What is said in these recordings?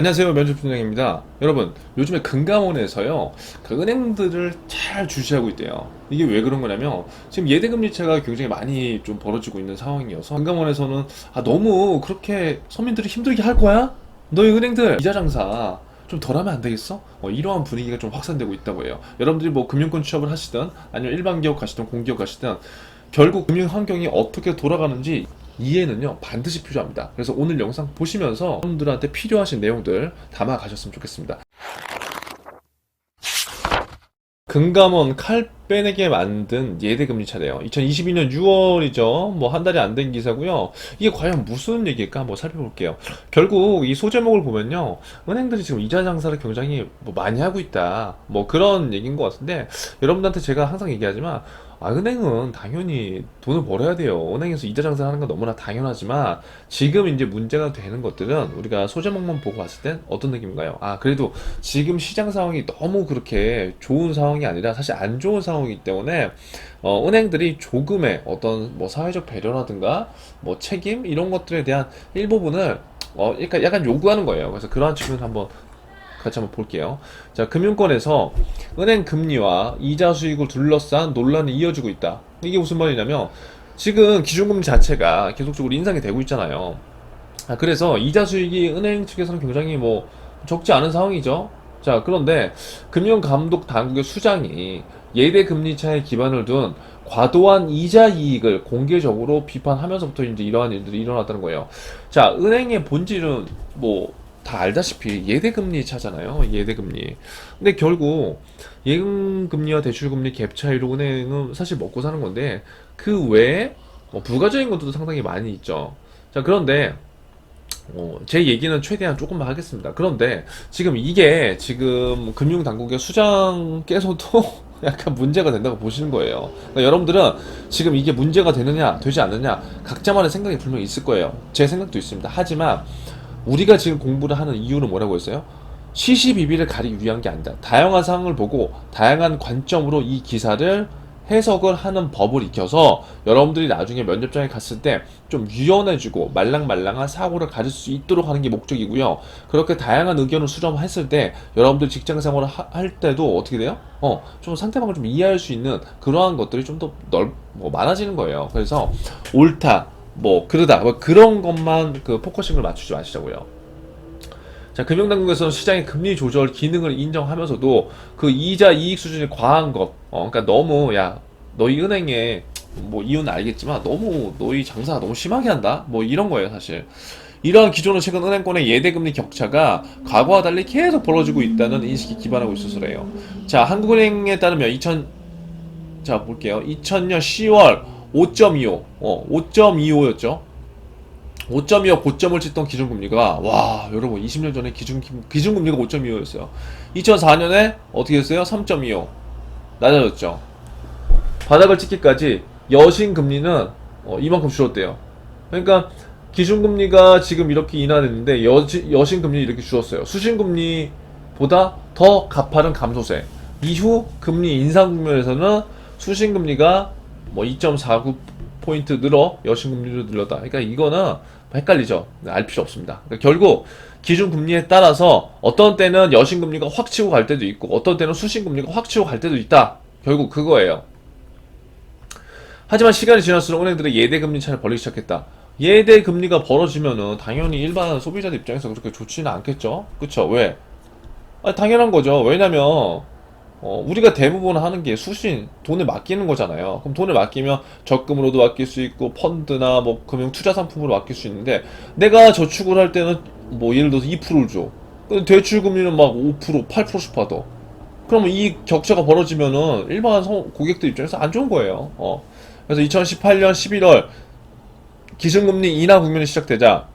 안녕하세요, 면접팀장입니다. 여러분, 요즘에 금감원에서요, 그 은행들을 잘 주시하고 있대요. 이게 왜 그런 거냐면, 지금 예대금리차가 굉장히 많이 좀 벌어지고 있는 상황이어서, 금감원에서는, 너무 그렇게 서민들이 힘들게 할 거야? 너희 은행들, 이자 장사 좀 덜하면 안 되겠어? 이러한 분위기가 좀 확산되고 있다고 해요. 여러분들이 뭐 금융권 취업을 하시든, 아니면 일반 기업 가시든, 공기업 가시든, 결국 금융 환경이 어떻게 돌아가는지 이해는요 반드시 필요합니다. 그래서 오늘 영상 보시면서 여러분들한테 필요하신 내용들 담아 가셨으면 좋겠습니다. 금감원 칼 빼내게 만든 예대금리 차례요. 2022년 6월이죠. 뭐 한 달이 안 된 기사고요. 이게 과연 무슨 얘기일까 한번 살펴볼게요. 결국 이 소제목을 보면요. 은행들이 지금 이자 장사를 굉장히 뭐 많이 하고 있다. 뭐 그런 얘기인 것 같은데 여러분들한테 제가 항상 얘기하지만 은행은 당연히 돈을 벌어야 돼요. 은행에서 이자 장사를 하는 건 너무나 당연하지만 지금 이제 문제가 되는 것들은 우리가 소제목만 보고 봤을 땐 어떤 느낌인가요? 그래도 지금 시장 상황이 너무 그렇게 좋은 상황이 아니라 사실 안 좋은 상황이기 때문에 은행들이 조금의 어떤 뭐 사회적 배려라든가 뭐 책임 이런 것들에 대한 일부분을 약간 요구하는 거예요. 그래서 그러한 측면을 한번 같이 한번 볼게요. 자, 금융권에서 은행 금리와 이자 수익을 둘러싼 논란이 이어지고 있다. 이게 무슨 말이냐면 지금 기준금리 자체가 계속적으로 인상이 되고 있잖아요. 그래서 이자 수익이 은행 측에서는 굉장히 뭐 적지 않은 상황이죠. 자, 그런데 금융감독당국의 수장이 예대 금리 차에 기반을 둔 과도한 이자 이익을 공개적으로 비판하면서부터 이제 이러한 일들이 일어났다는 거예요. 자, 은행의 본질은 뭐 다 알다시피 예대금리 차잖아요. 예대금리. 근데 결국 예금금리와 대출금리 갭 차이로 은행은 사실 먹고 사는 건데 그 외에 부가적인 것들도 상당히 많이 있죠. 자, 그런데 제 얘기는 최대한 조금만 하겠습니다. 그런데 지금 이게 지금 금융당국의 수장께서도 약간 문제가 된다고 보시는 거예요. 그러니까 여러분들은 지금 이게 문제가 되느냐, 되지 않느냐, 각자만의 생각이 분명히 있을 거예요. 제 생각도 있습니다. 하지만 우리가 지금 공부를 하는 이유는 뭐라고 했어요? 시시비비를 가리기 위한 게 아니다. 다양한 상황을 보고 다양한 관점으로 이 기사를 해석을 하는 법을 익혀서 여러분들이 나중에 면접장에 갔을 때 좀 유연해지고 말랑말랑한 사고를 가질 수 있도록 하는 게 목적이고요. 그렇게 다양한 의견을 수렴했을 때 여러분들 직장 생활을 할 때도 어떻게 돼요? 좀 상대방을 좀 이해할 수 있는 그러한 것들이 좀 더 많아지는 거예요. 그래서 옳다, 뭐 그러다, 뭐 그런 것만 그 포커싱을 맞추지 마시자고요. 자, 금융당국에서는 시장의 금리 조절 기능을 인정하면서도 그 이자 이익 수준이 과한 것, 그러니까 너무 야 너희 은행에 뭐 이유는 알겠지만 너무 너희 장사가 너무 심하게 한다, 뭐 이런 거예요 사실. 이러한 기존은 최근 은행권의 예대금리 격차가 과거와 달리 계속 벌어지고 있다는 인식이 기반하고 있어서래요. 자, 한국은행에 따르면 자 볼게요. 2000년 10월 5.25, 5.25였죠. 5.25 고점을 찍던 기준금리가 여러분 20년 전에 기준금리가 5.25였어요. 2004년에 어떻게 했어요? 3.25 낮아졌죠. 바닥을 찍기까지 여신금리는 이만큼 줄었대요. 그러니까 기준금리가 지금 이렇게 인하됐는데 여신금리 이렇게 줄었어요. 수신금리보다 더 가파른 감소세. 이후 금리 인상 국면에서는 수신금리가 뭐 2.49포인트 늘어 여신금리로 늘렸다. 그러니까 이거는 헷갈리죠. 알 필요 없습니다. 그러니까 결국 기준금리에 따라서 어떤 때는 여신금리가 확 치고 갈 때도 있고 어떤 때는 수신금리가 확 치고 갈 때도 있다. 결국 그거예요. 하지만 시간이 지날수록 은행들의 예대금리 차를 벌리기 시작했다. 예대금리가 벌어지면은 당연히 일반 소비자들 입장에서 그렇게 좋지는 않겠죠? 그쵸? 왜? 당연한 거죠. 왜냐면 우리가 대부분 하는 게 수신, 돈을 맡기는 거잖아요. 그럼 돈을 맡기면 적금으로도 맡길 수 있고, 펀드나 뭐 금융 투자 상품으로 맡길 수 있는데, 내가 저축을 할 때는 뭐 예를 들어서 2%를 줘. 근데 대출 금리는 막 5%, 8%씩 받아. 그러면 이 격차가 벌어지면은 일반 고객들 입장에서 안 좋은 거예요. 그래서 2018년 11월 기준금리 인하 국면이 시작되자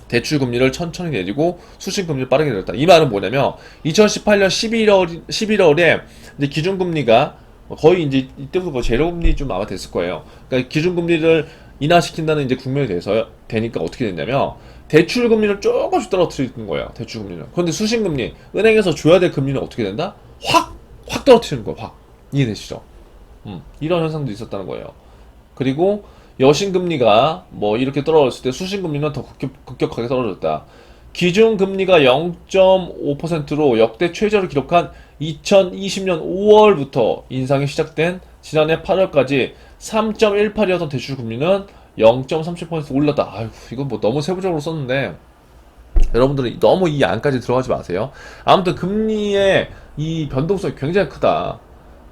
대출 금리를 천천히 내리고 수신 금리를 빠르게 내렸다. 이 말은 뭐냐면 2018년 11월에 이제 기준 금리가 거의 이제 이때부터 뭐 제로 금리 좀 아마 됐을 거예요. 그러니까 기준 금리를 인하시킨다는 이제 국면이 돼서 되니까 어떻게 됐냐면 대출 금리를 조금씩 떨어뜨리는 거예요. 대출 금리는. 그런데 수신 금리 은행에서 줘야 될 금리는 어떻게 된다? 확 떨어뜨리는 거예요. 확. 이해되시죠? 이런 현상도 있었다는 거예요. 그리고 여신금리가 뭐 이렇게 떨어졌을 때 수신금리는 더 급격하게 떨어졌다. 기준금리가 0.5%로 역대 최저를 기록한 2020년 5월부터 인상이 시작된 지난해 8월까지 3.18이었던 대출금리는 0.37% 올랐다. 아이고, 이건 뭐 너무 세부적으로 썼는데, 여러분들은 너무 이 안까지 들어가지 마세요. 아무튼 금리의 이 변동성이 굉장히 크다.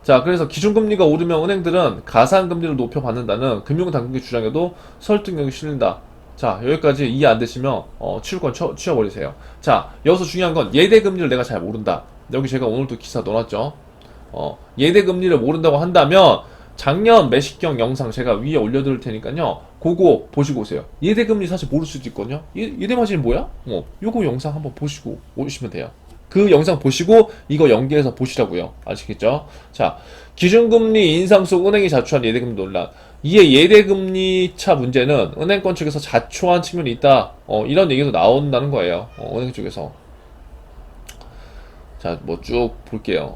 자, 그래서 기준금리가 오르면 은행들은 가산금리를 높여받는다는 금융당국의 주장에도 설득력이 실린다. 자, 여기까지 이해 안 되시면 취소권 치워버리세요. 자, 여기서 중요한 건 예대금리를 내가 잘 모른다. 여기 제가 오늘도 기사 넣어놨죠. 예대금리를 모른다고 한다면 작년 매식경 영상 제가 위에 올려드릴 테니까요. 그거 보시고 오세요. 예대금리 사실 모를 수도 있거든요. 예대마진이 뭐야? 요거 영상 한번 보시고 오시면 돼요. 그 영상 보시고 이거 연계해서 보시라고요. 아시겠죠? 자, 기준금리 인상 속 은행이 자초한 예대금리 논란. 이에 예대금리 차 문제는 은행권 측에서 자초한 측면이 있다. 이런 얘기도 나온다는 거예요. 은행 쪽에서. 자, 뭐 쭉 볼게요.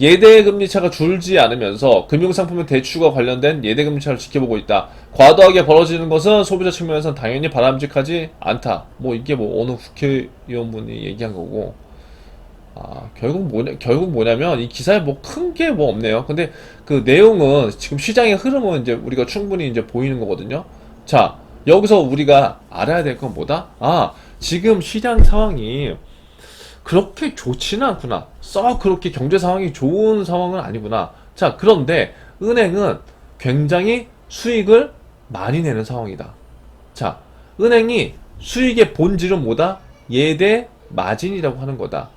예대금리 차가 줄지 않으면서 금융상품의 대출과 관련된 예대금리 차를 지켜보고 있다. 과도하게 벌어지는 것은 소비자 측면에서는 당연히 바람직하지 않다. 뭐 이게 뭐 어느 국회의원분이 얘기한 거고. 결국 뭐냐면 이 기사에 뭐 큰 게 뭐 없네요. 근데 그 내용은 지금 시장의 흐름은 이제 우리가 충분히 이제 보이는 거거든요. 자, 여기서 우리가 알아야 될 건 뭐다? 지금 시장 상황이 그렇게 좋지는 않구나. 썩 그렇게 경제 상황이 좋은 상황은 아니구나. 자, 그런데 은행은 굉장히 수익을 많이 내는 상황이다. 자, 은행이 수익의 본질은 뭐다? 예대 마진이라고 하는 거다.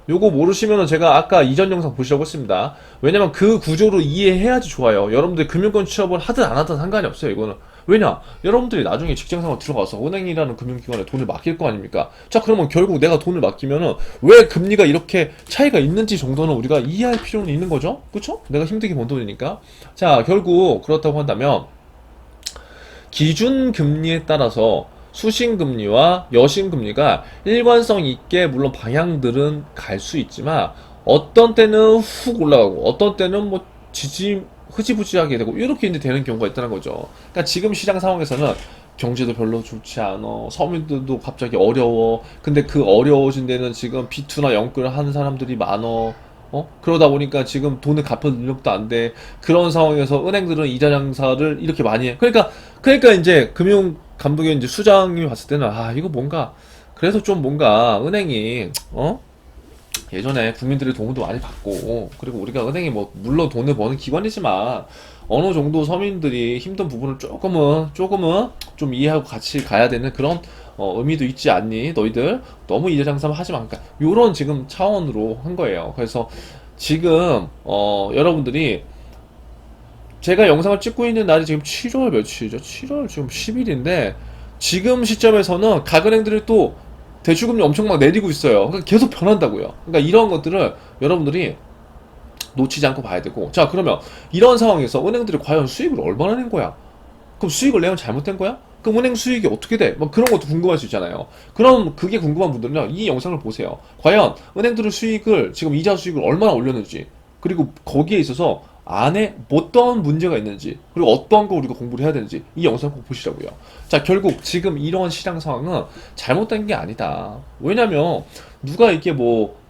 요거 모르시면은 제가 아까 이전 영상 보시라고 했습니다. 왜냐면 그 구조로 이해해야지 좋아요. 여러분들 금융권 취업을 하든 안 하든 상관이 없어요, 이거는. 왜냐? 여러분들이 나중에 직장생활 들어가서 은행이라는 금융기관에 돈을 맡길 거 아닙니까? 자, 그러면 결국 내가 돈을 맡기면은 왜 금리가 이렇게 차이가 있는지 정도는 우리가 이해할 필요는 있는 거죠? 그쵸? 내가 힘들게 번 돈이니까. 자, 결국 그렇다고 한다면 기준금리에 따라서 수신금리와 여신금리가 일관성 있게 물론 방향들은 갈 수 있지만 어떤 때는 훅 올라가고 어떤 때는 뭐 흐지부지하게 되고 이렇게 이제 되는 경우가 있다는 거죠. 그러니까 지금 시장 상황에서는 경제도 별로 좋지 않아. 서민들도 갑자기 어려워. 근데 그 어려워진 데는 지금 비투나 영끌을 하는 사람들이 많어. 그러다 보니까 지금 돈을 갚을 능력도 안 돼. 그런 상황에서 은행들은 이자 장사를 이렇게 많이 해. 그러니까 이제 금융 감독의 이제 수장님이 봤을 때는 이거 뭔가 그래서 좀 뭔가 은행이 예전에 국민들의 도움도 많이 받고 그리고 우리가 은행이 뭐 물론 돈을 버는 기관이지만 어느 정도 서민들이 힘든 부분을 조금은 좀 이해하고 같이 가야 되는 그런 의미도 있지 않니? 너희들 너무 이자 장사만 하지 마. 그러니까 요런 지금 차원으로 한 거예요. 그래서 지금 여러분들이 제가 영상을 찍고 있는 날이 지금 7월 며칠이죠? 7월 지금 10일인데 지금 시점에서는 각 은행들이 또 대출금리 엄청 막 내리고 있어요. 그러니까 계속 변한다고요. 그러니까 이런 것들을 여러분들이 놓치지 않고 봐야 되고. 자, 그러면 이런 상황에서 은행들이 과연 수익을 얼마나 낸 거야? 그럼 수익을 내면 잘못된 거야? 그럼 은행 수익이 어떻게 돼? 뭐 그런 것도 궁금할 수 있잖아요. 그럼 그게 궁금한 분들은요, 이 영상을 보세요. 과연 은행들의 수익을, 지금 이자 수익을 얼마나 올렸는지, 그리고 거기에 있어서 안에 어떤 문제가 있는지, 그리고 어떠한 거 우리가 공부를 해야 되는지, 이 영상 꼭 보시라고요. 자, 결국 지금 이런 시장 상황은 잘못된 게 아니다. 왜냐면, 누가 이게 뭐,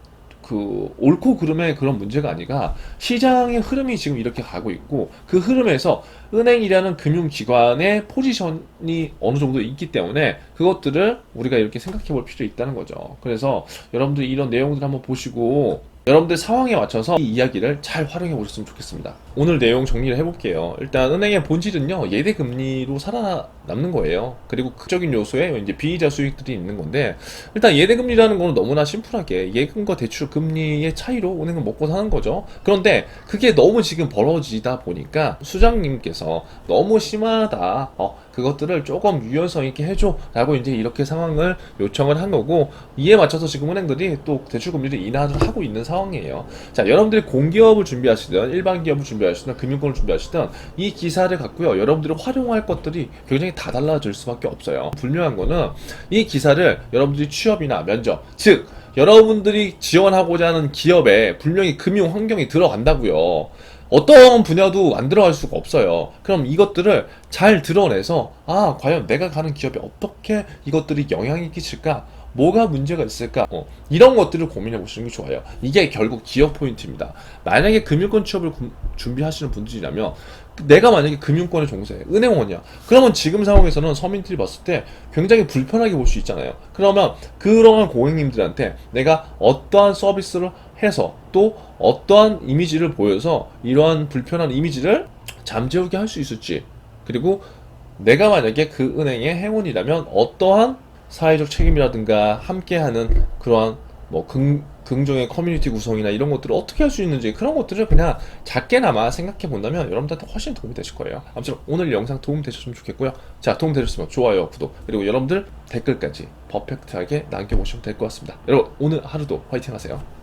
옳고 그름의 그런 문제가 아니라 시장의 흐름이 지금 이렇게 가고 있고 그 흐름에서 은행이라는 금융기관의 포지션이 어느 정도 있기 때문에 그것들을 우리가 이렇게 생각해 볼 필요 있다는 거죠. 그래서 여러분들이 이런 내용들 한번 보시고 여러분들 상황에 맞춰서 이 이야기를 잘 활용해 보셨으면 좋겠습니다. 오늘 내용 정리를 해볼게요. 일단 은행의 본질은요, 예대금리로 살아남는 거예요. 그리고 극적인 요소에 이제 비이자 수익들이 있는 건데, 일단 예대금리라는 거는 너무나 심플하게 예금과 대출 금리의 차이로 은행은 먹고 사는 거죠. 그런데 그게 너무 지금 벌어지다 보니까 수장님께서 너무 심하다. 그것들을 조금 유연성 있게 해줘 라고 이제 이렇게 상황을 요청을 한 거고, 이에 맞춰서 지금 은행들이 또 대출금리를 인하를 하고 있는 상황이에요. 자, 여러분들이 공기업을 준비하시든 일반 기업을 준비하시든 금융권을 준비하시든 이 기사를 갖고요, 여러분들이 활용할 것들이 굉장히 다 달라질 수밖에 없어요. 분명한 거는 이 기사를 여러분들이 취업이나 면접, 즉 여러분들이 지원하고자 하는 기업에 분명히 금융 환경이 들어간다고요. 어떤 분야도 안 들어갈 수가 없어요. 그럼 이것들을 잘 드러내서 과연 내가 가는 기업에 어떻게 이것들이 영향이 끼칠까? 뭐가 문제가 있을까? 이런 것들을 고민해 보시는 게 좋아요. 이게 결국 기업 포인트입니다. 만약에 금융권 취업을 준비하시는 분들이라면 내가 만약에 금융권에 종사해 은행원이야. 그러면 지금 상황에서는 서민들이 봤을 때 굉장히 불편하게 볼 수 있잖아요. 그러면 그러한 고객님들한테 내가 어떠한 서비스를 해서 또 어떠한 이미지를 보여서 이러한 불편한 이미지를 잠재우게 할 수 있을지, 그리고 내가 만약에 그 은행의 행원이라면 어떠한 사회적 책임이라든가 함께하는 그러한 뭐 긍정의 커뮤니티 구성이나 이런 것들을 어떻게 할 수 있는지, 그런 것들을 그냥 작게나마 생각해 본다면 여러분들한테 훨씬 도움이 되실 거예요. 아무튼 오늘 영상 도움 되셨으면 좋겠고요. 자, 도움 되셨으면 좋아요, 구독, 그리고 여러분들 댓글까지 퍼펙트하게 남겨보시면 될 것 같습니다. 여러분 오늘 하루도 화이팅 하세요.